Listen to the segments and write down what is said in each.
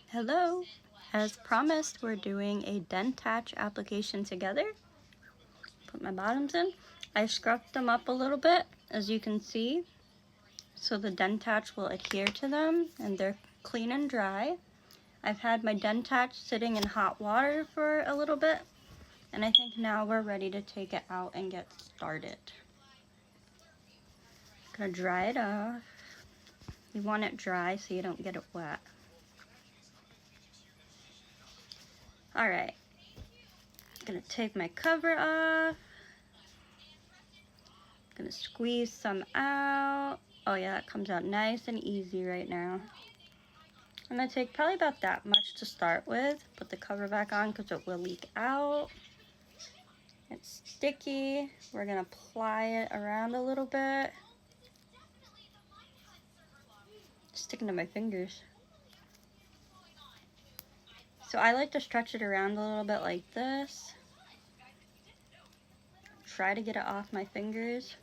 Hello! As promised, we're doing a DenTach application together. Put my bottoms in. I scrubbed them up a little bit, as you can see, so the DenTach will adhere to them and they're clean and dry. I've had my DenTach sitting in hot water for a little bit, and I think now we're ready to take it out and get started. Gonna dry it off. You want it dry so you don't get it wet. Alright, gonna take my cover off. Gonna squeeze some out. Oh yeah, that comes out nice and easy right now. I'm gonna take probably about that much to start with. Put the cover back on because it will leak out. It's sticky. We're gonna apply it around a little bit. Sticking to my fingers. So I like to stretch it around a little bit like this. Try to get it off my fingers.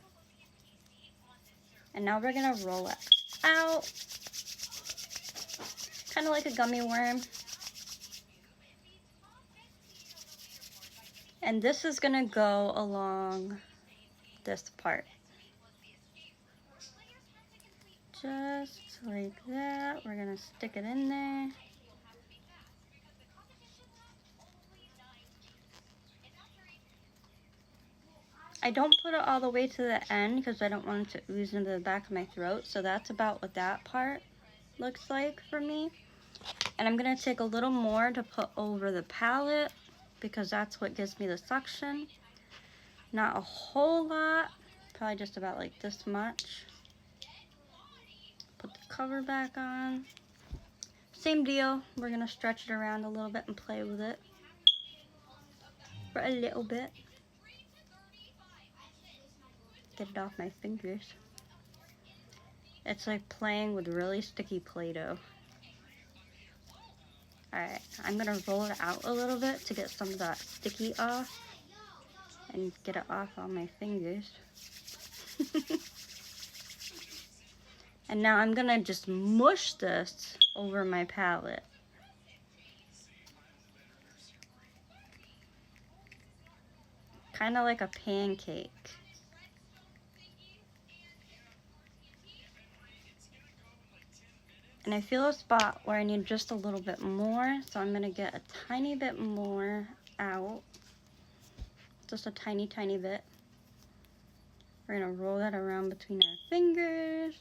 And now we're gonna roll it out. Kind of like a gummy worm. And this is gonna go along this part. Just like that. We're gonna stick it in there. I don't put it all the way to the end because I don't want it to ooze into the back of my throat. So that's about what that part looks like for me. And I'm gonna take a little more to put over the palette because that's what gives me the suction. Not a whole lot, probably just about like this much. Put the cover back on. Same deal, we're gonna stretch it around a little bit and play with it for a little bit. Get it off my fingers. It's like playing with really sticky Play-Doh. Alright, I'm gonna roll it out a little bit to get some of that sticky off and get it off on my fingers. And now I'm gonna just mush this over my palette. Kind of like a pancake. And I feel a spot where I need just a little bit more, so I'm gonna get a tiny bit more out. Just a tiny, tiny bit. We're gonna roll that around between our fingers.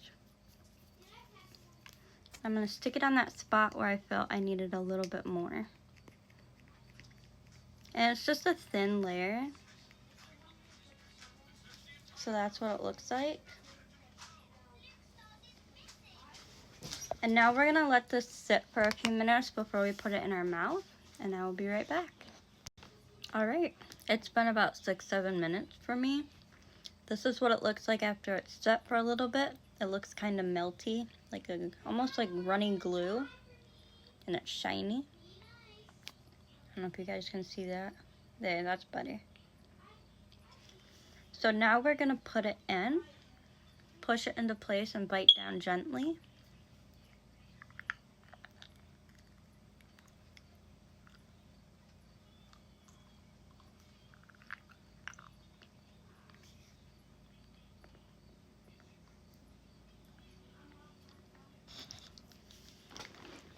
I'm gonna stick it on that spot where I felt I needed a little bit more. And it's just a thin layer. So that's what it looks like. And now we're gonna let this sit for a few minutes before we put it in our mouth, and I will be right back. All right, it's been about 6-7 minutes for me. This is what it looks like after it's set for a little bit. It looks kind of melty, like almost like runny glue, and it's shiny. I don't know if you guys can see that. There, that's better. So now we're gonna put it in, push it into place and bite down gently.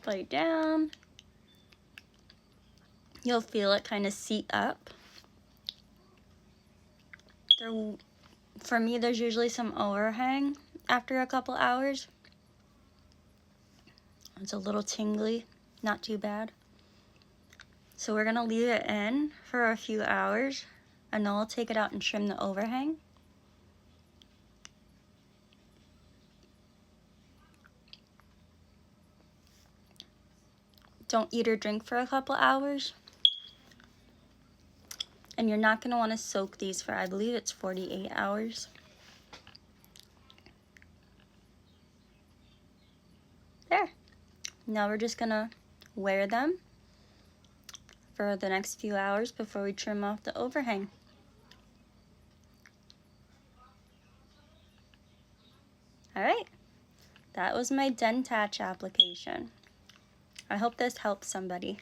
Bite down. You'll feel it kind of seat up. For me, there's usually some overhang after a couple hours. It's a little tingly, not too bad. So we're gonna leave it in for a few hours, and then we'll take it out and trim the overhang. Don't eat or drink for a couple hours. And you're not gonna wanna soak these for, I believe it's 48 hours. There. Now we're just gonna wear them for the next few hours before we trim off the overhang. All right, that was my DenTach application. I hope this helps somebody.